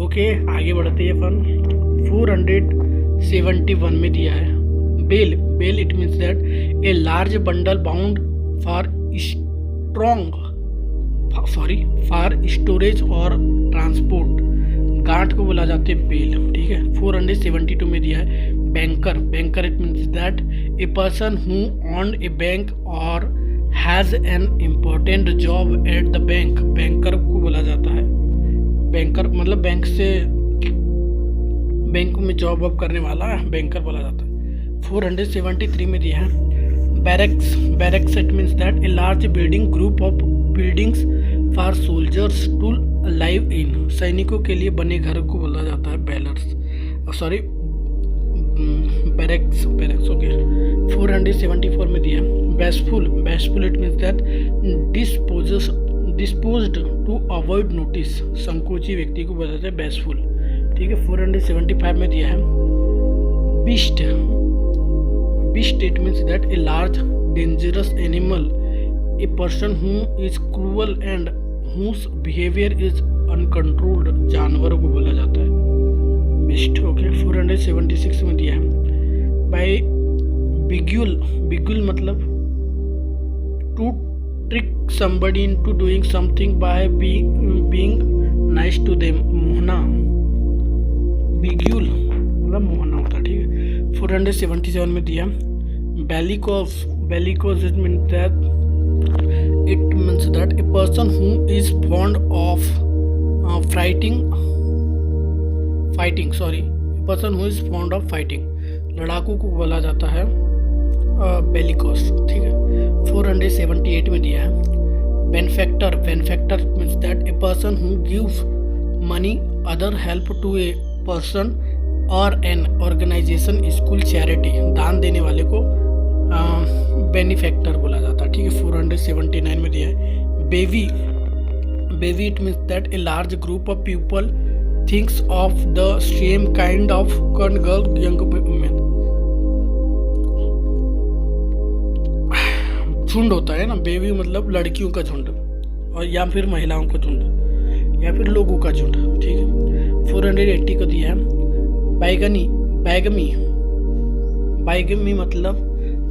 Okay, आगे बढ़ते हैं अपन। 471 में दिया है bale. Bale it means that a large bundle bound for for storage और ट्रांसपोर्ट। गांठ को बोला जाते हैं बेल। ठीक है। 472 में दिया है banker. Banker it means that a person who on a bank or has an important job at the bank. Banker को बोला जाता है, बैंकर मतलब बैंक में जॉब वॉब करने वाला बैंकर बोला जाता है। 473 में दिया है barracks. Barracks it means that a large building group of buildings for soldiers to live in. सैनिकों के लिए बने घर को बोला जाता है बैरक्स। ओके। 474 में दिया bashful. Bashful it means that disposed to avoid notice. संकोची व्यक्ति को बोला जाता है बेसफुल। ठीक है। 475 में दिया है beast. Beast it means that a large dangerous animal, a person who is cruel and whose behaviour is uncontrolled. जानवरों को बोला जाता है बीस्ट। ओके। 476 में दिया है बाय बिग्यूल। बिग्यूल मतलब to trick somebody into doing something by being nice to them। मोहना, बिग्यूल मतलब मोहना होता है। ठीक है। 477 में दिया bellicose। bellicose it means that a person who is fond of fighting a person who is fond of fighting। लड़ाकू को बोला जाता है बेलिकोस। ठीक है। 478 में दिया है benefactor. Benefactor means that a person who gives money other help to a person or an organisation, school, charity. दान देने वाले को बेनिफैक्टर बोला जाता है। ठीक है। 479 में दिया है bevy. Bevy it means that a large group of people thinks of the same kind of girl young women. झुंड होता है ना, बेबी मतलब लड़कियों का झुंड और या फिर महिलाओं का झुंड या फिर लोगों का झुंड। ठीक है। 480 को दिया है बाइगमी मतलब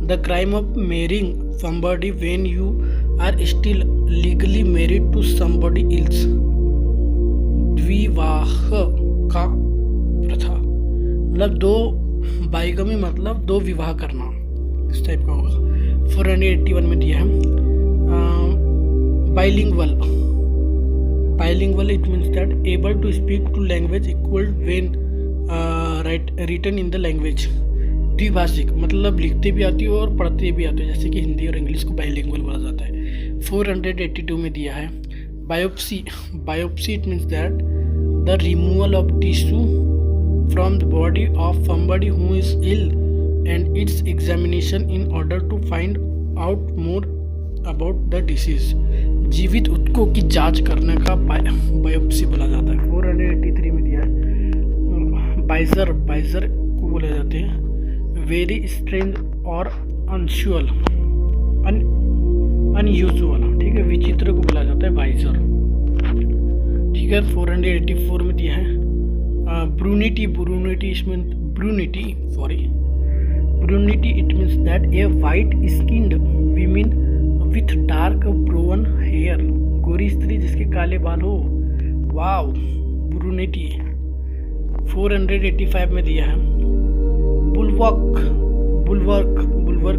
the crime of marrying somebody when you are still legally married to somebody else। द्विवाह का प्रथा मतलब बाइगमी मतलब दो विवाह करना, इस टाइप का होगा। 481 में दिया है bilingual. Bilingual it means that able to speak two language equal when written in the language. द्विभाषिक मतलब लिखते भी आती है और पढ़ते भी आते हैं, जैसे कि हिंदी और इंग्लिश को बाइलिंगुअल बोला जाता है। 482 में दिया है biopsy. Biopsy it means that the removal of tissue from the body of somebody who is ill and its examination in order to find out more about the disease। जीवित ऊतकों की जांच करने का बायोप्सी बोला जाता है। 483 में दिया है बाइजर। बाइजर को बोले जाते हैं वेरी स्ट्रेंज और अनयूजुअल। ठीक है। विचित्र को बोला जाता है बाइजर। ठीक है। 484 में दिया है ब्रूनिटी। Brunette it means that a white skinned women with dark brown hair। गोरी स्त्री जिसके काले बाल हो, वाव ब्रूनेटी। 485 में दिया है bulwark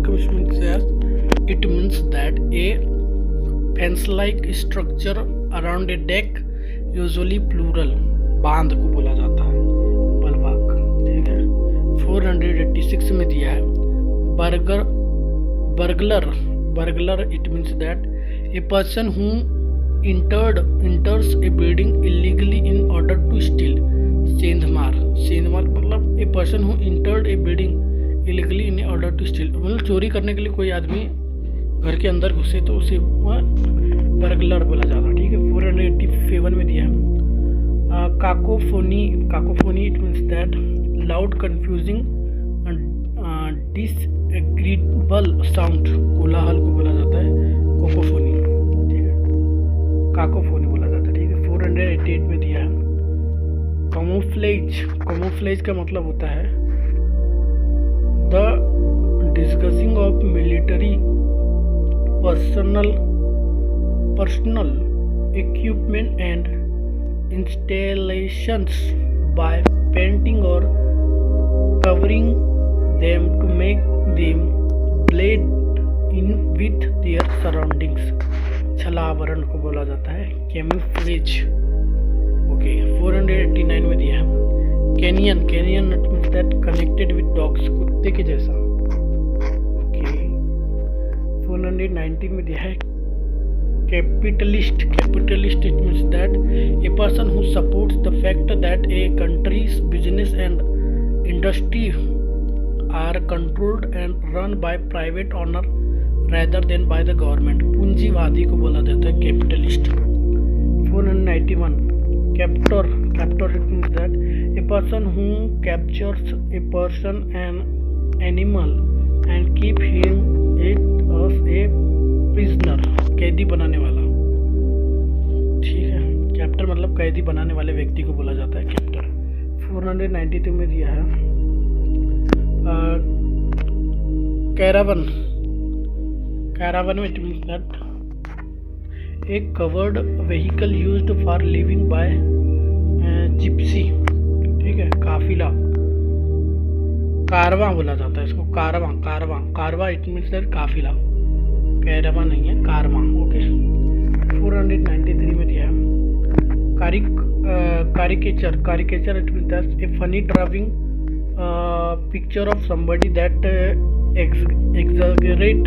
which means that it means that a fence-like structure around a deck, usually plural। बांध को बोला जाता है बुलवर्क। ठीक है। 486 में दिया है burglar it means that a person who enters a building illegally in order to steal। सेंधमार मतलब a person who entered a building illegally in order to steal मतलब चोरी करने के लिए कोई आदमी घर के अंदर घुसे तो उसे बर्गलर बोला जाता है। ठीक है। 487 में दिया है cacophony it means that loud confusing disagreeable sound. कोलाहल को बोला जाता है कोकोफोनी। ठीक है। काकोफोनी बोला जाता है। ठीक है। 488 में दिया है कैमोफ्लेज का मतलब होता है the disguising of military personnel equipment and installations by painting or covering them to make them blend in with their surroundings. छलावरण को बोला जाता है कैमोफ्लेज। ओके 489 में दिया है canine means that connected with dogs, कुत्ते के जैसा। ओके 490 में दिया है capitalist it means that a person who supports the fact that a country's business and industry are controlled and run by private owner rather than by the government। पूंजीवादी को बोला जाता है capitalist. 491 कैप्टर it means that a person who captures a person an animal and keep him it as a prisoner, कैदी बनाने वाला। ठीक है, कैप्टर मतलब कैदी बनाने वाले व्यक्ति को बोला जाता है कैप्टर। 492 में दिया है Caravan it means that a covered vehicle used for living by gypsy। ठीक है, काफिला, कारवां बोला जाता है इसको, कारवां इट मीन्स दैट काफिला, कैरावां नहीं है, कारवां। ओके 493 में दिया caricature it means that a funny drawing picture of somebody that exaggerate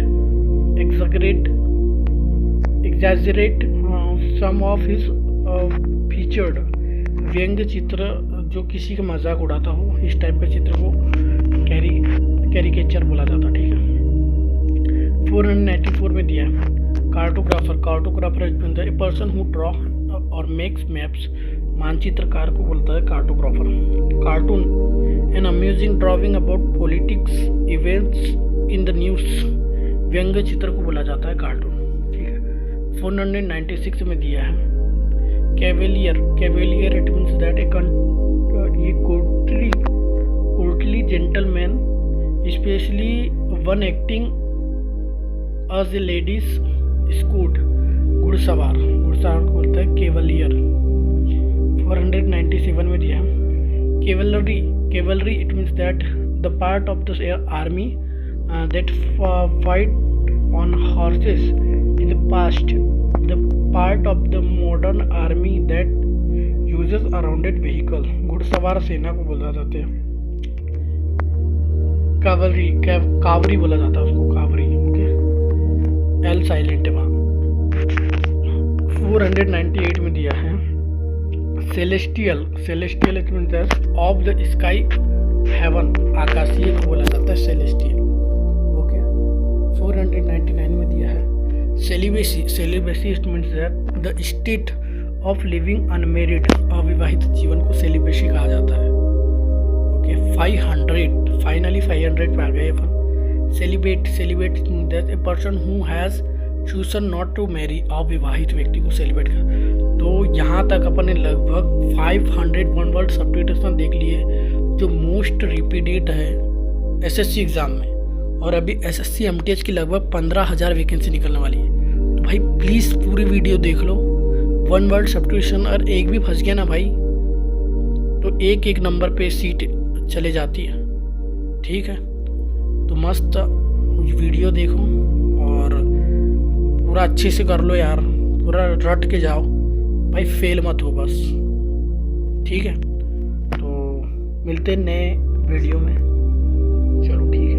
some of his featured। व्यंग्य चित्र जो किसी का मजाक उड़ाता हो, इस टाइप का चित्र को कैरिकेचर बोला जाता। ठीक है 494 में दिया है cartographer a person who draw और मेक्स मैप्स। मानचित्रकार को बोलता है cartographer. Cartoon an amusing drawing about politics events in the news. व्यंग्य चित्र को बोला जाता है कार्टून। ठीक है 496 में दिया है cavalier it means that a courtly gentleman especially one acting as a lady's escort. घुड़सवार को बोलता है केवलियर। 497 में दिया है cavalry it means that the part of the army that fight on horses in the past, the part of the modern army that uses a rounded vehicle। घुड़सवार सेना को बोला जाते हैं कावरी बोला जाता है उसको, कावरी। ओके एल साइलेंट है वहाँ। 498 में दिया है celestial it means of the sky heaven, आकाशीय को बोला जाता है सेलेस्टियल। 499 में दिया है celibacy it means that the state of living unmarried, अविवाहित जीवन को सेलिबेसी कहा जाता है। ओके 500 फाइनली 500 पे आ गए अपन। Celibate it means that a person who has chosen not to marry, अविवाहित व्यक्ति को सेलिब्रेट कर। तो यहाँ तक अपन ने लगभग 500 वन वर्ड सब्स्टिट्यूशन देख लिए जो मोस्ट रिपीटेड है एसएससी एग्ज़ाम में। और अभी एसएससी एमटीएच की लगभग 15,000 वैकेंसी निकलने वाली है। तो भाई प्लीज़ पूरी वीडियो देख लो। वन वर्ड सब्स्टिट्यूशन और एक भी फंस गया ना भाई तो एक नंबर पे सीट चले जाती है। ठीक है, तो मस्त वीडियो देखो और पूरा अच्छे से कर लो यार, पूरा रट के जाओ भाई, फेल मत हो बस। ठीक है, तो मिलते हैं नए वीडियो में। चलो ठीक है।